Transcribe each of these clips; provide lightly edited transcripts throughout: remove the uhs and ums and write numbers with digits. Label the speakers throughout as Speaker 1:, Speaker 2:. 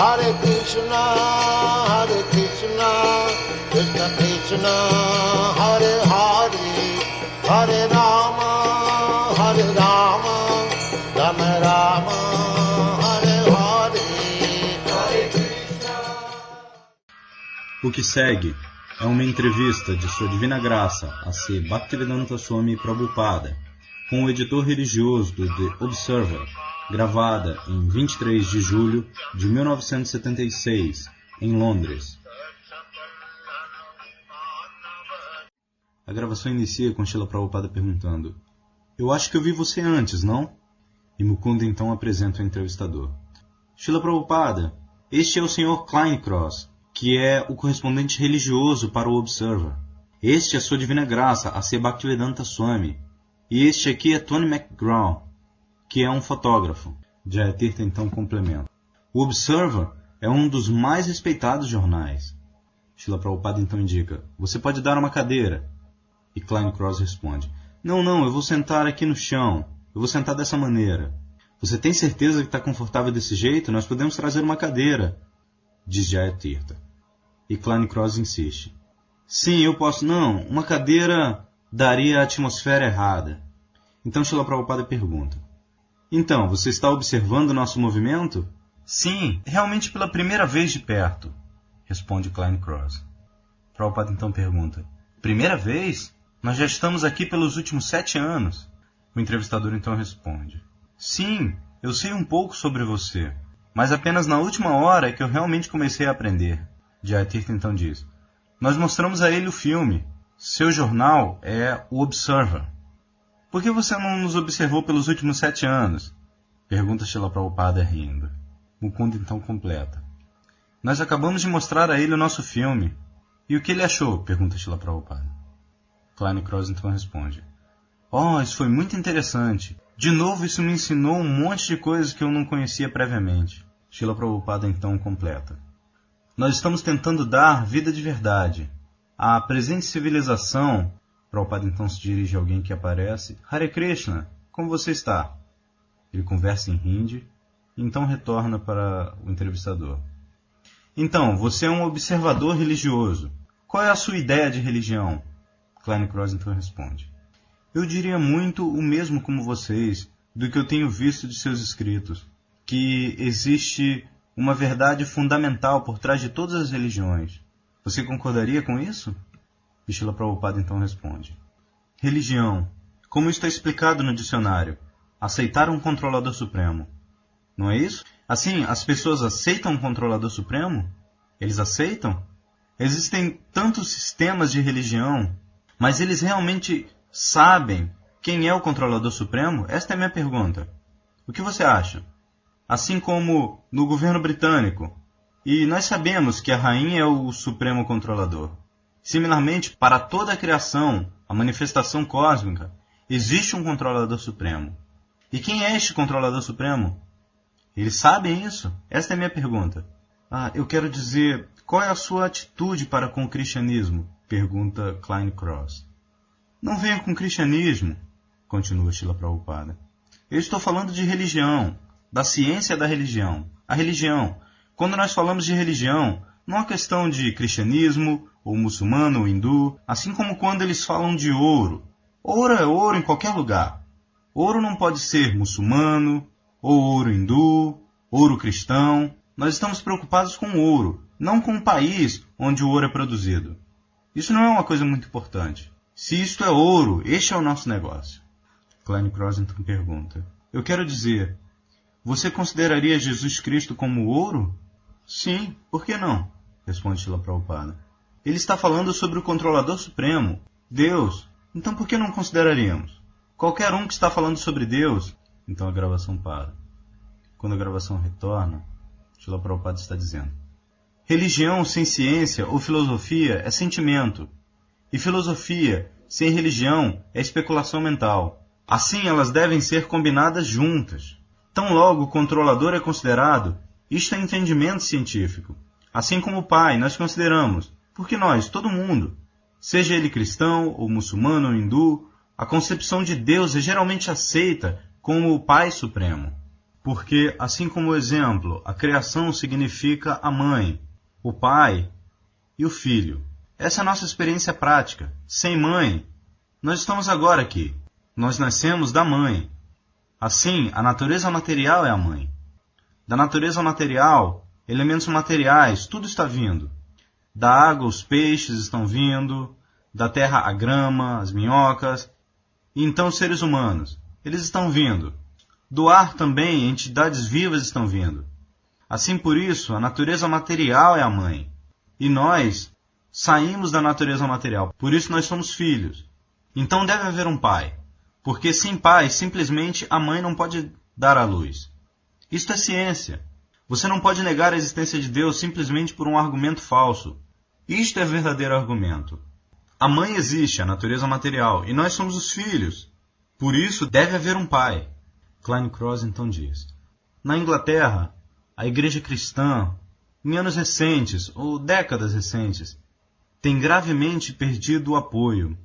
Speaker 1: Hare Krishna, Krishna Krishna, Hare Hare, Hare Rama, Rama Rama, Hare Hare, Hare Krishna.
Speaker 2: O que segue é uma entrevista de Sua Divina Graça a C. Bhaktivedanta Swami Prabhupada com o editor religioso do The Observer, gravada em 23 de julho de 1976, em Londres. A gravação inicia com Srila Prabhupada perguntando: "Eu acho que eu vi você antes, não?" E Mukunda então apresenta o entrevistador. "Srila Prabhupada, este é o Sr. Kleincross, que é o correspondente religioso para o Observer. Este é Sua Divina Graça, a C. Bhaktivedanta Swami. E este aqui é Tony McGraw, que é um fotógrafo." Jayatirtha então complementa: "O Observer é um dos mais respeitados jornais." Srila Prabhupada então indica: "Você pode dar uma cadeira?" E Kleincross responde: Não, eu vou sentar aqui no chão. Eu vou sentar dessa maneira." "Você tem certeza que está confortável desse jeito? Nós podemos trazer uma cadeira," diz Jayatirtha. E Kleincross insiste: "Sim, eu posso." "Não, uma cadeira daria a atmosfera errada." Então Srila Prabhupada pergunta: "Então, você está observando o nosso movimento?" "Sim, realmente pela primeira vez de perto," responde Kleincross. Prabhupada então pergunta: "Primeira vez? Nós já estamos aqui pelos últimos 7 anos." O entrevistador então responde: "Sim, eu sei um pouco sobre você, mas apenas na última hora é que eu realmente comecei a aprender." Jayatirtha então diz: "Nós mostramos a ele o filme. Seu jornal é o Observer. Por que você não nos observou pelos últimos 7 anos? Pergunta Srila Prabhupada rindo. Mukunda então completa: "Nós acabamos de mostrar a ele o nosso filme." "E o que ele achou?" Pergunta Srila Prabhupada. Kleincross então responde: "Oh, isso foi muito interessante. De novo, isso me ensinou um monte de coisas que eu não conhecia previamente." Srila Prabhupada então completa: "Nós estamos tentando dar vida de verdade. A presente civilização..." Prabhupada então se dirige a alguém que aparece: "Hare Krishna, como você está?" Ele conversa em hindi e então retorna para o entrevistador: "Então, você é um observador religioso. Qual é a sua ideia de religião?" Kleincross então responde: "Eu diria muito o mesmo como vocês, do que eu tenho visto de seus escritos, que existe uma verdade fundamental por trás de todas as religiões. Você concordaria com isso?" E Srila Prabhupada então responde: "Religião, como está explicado no dicionário, aceitar um controlador supremo. Não é isso? Assim, as pessoas aceitam um controlador supremo? Eles aceitam? Existem tantos sistemas de religião, mas eles realmente sabem quem é o controlador supremo? Esta é a minha pergunta. O que você acha? Assim como no governo britânico, e nós sabemos que a rainha é o supremo controlador. Similarmente, para toda a criação, a manifestação cósmica, existe um controlador supremo. E quem é este controlador supremo? Eles sabem isso? Esta é a minha pergunta." Eu quero dizer, qual é a sua atitude para com o cristianismo?" Pergunta Kleincross. "Não venha com o cristianismo," continua Srila Prabhupada. "Eu estou falando de religião, da ciência da religião. A religião. Quando nós falamos de religião, não é questão de cristianismo, ou muçulmano, ou hindu, assim como quando eles falam de ouro. Ouro é ouro em qualquer lugar. Ouro não pode ser muçulmano, ou ouro hindu, ouro cristão. Nós estamos preocupados com o ouro, não com o país onde o ouro é produzido. Isso não é uma coisa muito importante. Se isto é ouro, este é o nosso negócio." Kleincross então pergunta: "Eu quero dizer, você consideraria Jesus Cristo como ouro?" "Sim, por que não?" responde Srila Prabhupada. "Ele está falando sobre o controlador supremo, Deus. Então por que não consideraríamos? Qualquer um que está falando sobre Deus..." Então a gravação para. Quando a gravação retorna, Srila Prabhupada está dizendo: "Religião sem ciência ou filosofia é sentimento. E filosofia sem religião é especulação mental. Assim elas devem ser combinadas juntas. Tão logo o controlador é considerado, isto é entendimento científico. Assim como o Pai nós consideramos, porque nós, todo mundo, seja ele cristão ou muçulmano ou hindu, a concepção de Deus é geralmente aceita como o Pai Supremo. Porque, assim como o exemplo, a criação significa a mãe, o pai e o filho. Essa é a nossa experiência prática. Sem mãe, nós estamos agora aqui. Nós nascemos da mãe. Assim, a natureza material é a mãe. Da natureza material, elementos materiais, tudo está vindo. Da água, os peixes estão vindo, da terra, a grama, as minhocas, e então os seres humanos, eles estão vindo. Do ar também, entidades vivas estão vindo. Assim, por isso, a natureza material é a mãe. E nós saímos da natureza material, por isso nós somos filhos. Então deve haver um pai, porque sem pai, simplesmente a mãe não pode dar à luz. Isto é ciência. Você não pode negar a existência de Deus simplesmente por um argumento falso. Isto é verdadeiro argumento. A mãe existe, a natureza material, e nós somos os filhos. Por isso deve haver um pai. Klein-Cross então diz: na Inglaterra, a igreja cristã, em anos recentes, ou décadas recentes, tem gravemente perdido o apoio.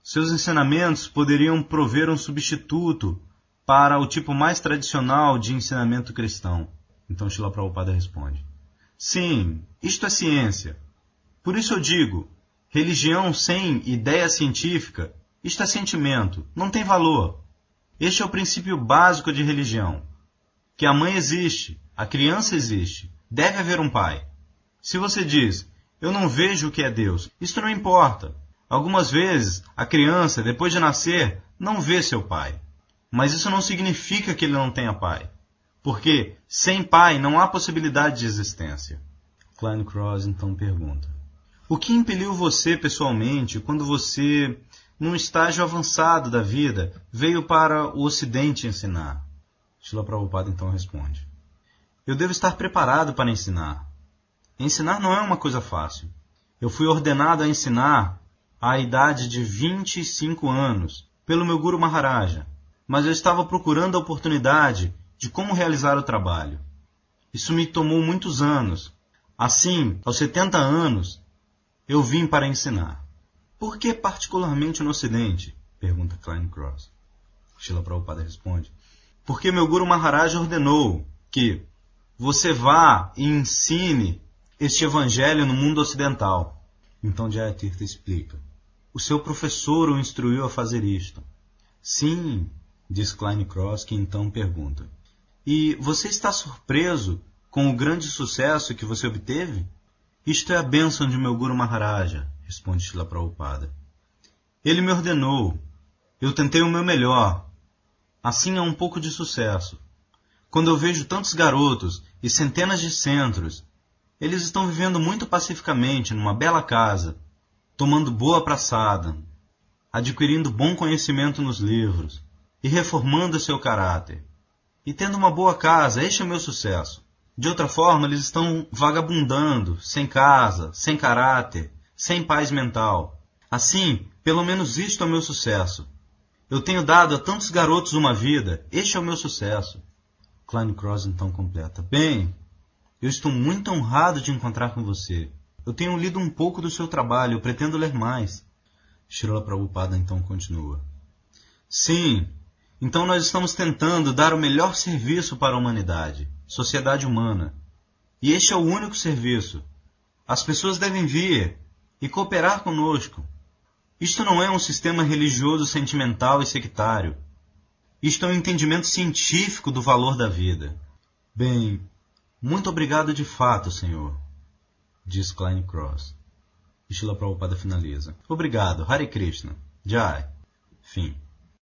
Speaker 2: Seus ensinamentos poderiam prover um substituto para o tipo mais tradicional de ensinamento cristão. Então Srila Prabhupada responde: sim, isto é ciência. Por isso eu digo, religião sem ideia científica, isto é sentimento, não tem valor. Este é o princípio básico de religião. Que a mãe existe, a criança existe, deve haver um pai. Se você diz, eu não vejo o que é Deus, isto não importa. Algumas vezes, a criança, depois de nascer, não vê seu pai. Mas isso não significa que ele não tenha pai. Porque, sem pai, não há possibilidade de existência. Klein-Cross então pergunta: o que impeliu você, pessoalmente, quando você, num estágio avançado da vida, veio para o Ocidente ensinar? Srila Prabhupada então responde: eu devo estar preparado para ensinar. Ensinar não é uma coisa fácil. Eu fui ordenado a ensinar à idade de 25 anos, pelo meu Guru Maharaja, mas eu estava procurando a oportunidade de como realizar o trabalho. Isso me tomou muitos anos. Assim, aos 70 anos, eu vim para ensinar. Por que particularmente no Ocidente? Pergunta Klein-Cross. Srila Prabhupada responde: porque meu Guru Maharaja ordenou que você vá e ensine este evangelho no mundo ocidental. Então Jayatirtha explica: o seu professor o instruiu a fazer isto. Sim, diz Klein-Cross, que então pergunta: e você está surpreso com o grande sucesso que você obteve? Isto é a bênção de meu Guru Maharaja, responde Srila Prabhupada. Ele me ordenou. Eu tentei o meu melhor. Assim há um pouco de sucesso. Quando eu vejo tantos garotos e centenas de centros, eles estão vivendo muito pacificamente numa bela casa, tomando boa praçada, adquirindo bom conhecimento nos livros e reformando seu caráter. E tendo uma boa casa, este é o meu sucesso. De outra forma, eles estão vagabundando, sem casa, sem caráter, sem paz mental. Assim, pelo menos isto é o meu sucesso. Eu tenho dado a tantos garotos uma vida, este é o meu sucesso. Klein-Cross então completa: bem, eu estou muito honrado de encontrar com você. Eu tenho lido um pouco do seu trabalho, eu pretendo ler mais. Srila Prabhupada então continua: sim, então nós estamos tentando dar o melhor serviço para a humanidade, sociedade humana. E este é o único serviço. As pessoas devem vir e cooperar conosco. Isto não é um sistema religioso sentimental e sectário. Isto é um entendimento científico do valor da vida. Bem, muito obrigado de fato, Senhor, diz Klein-Cross. E Srila Prabhupada finaliza: obrigado, Hare Krishna, Jai. Fim.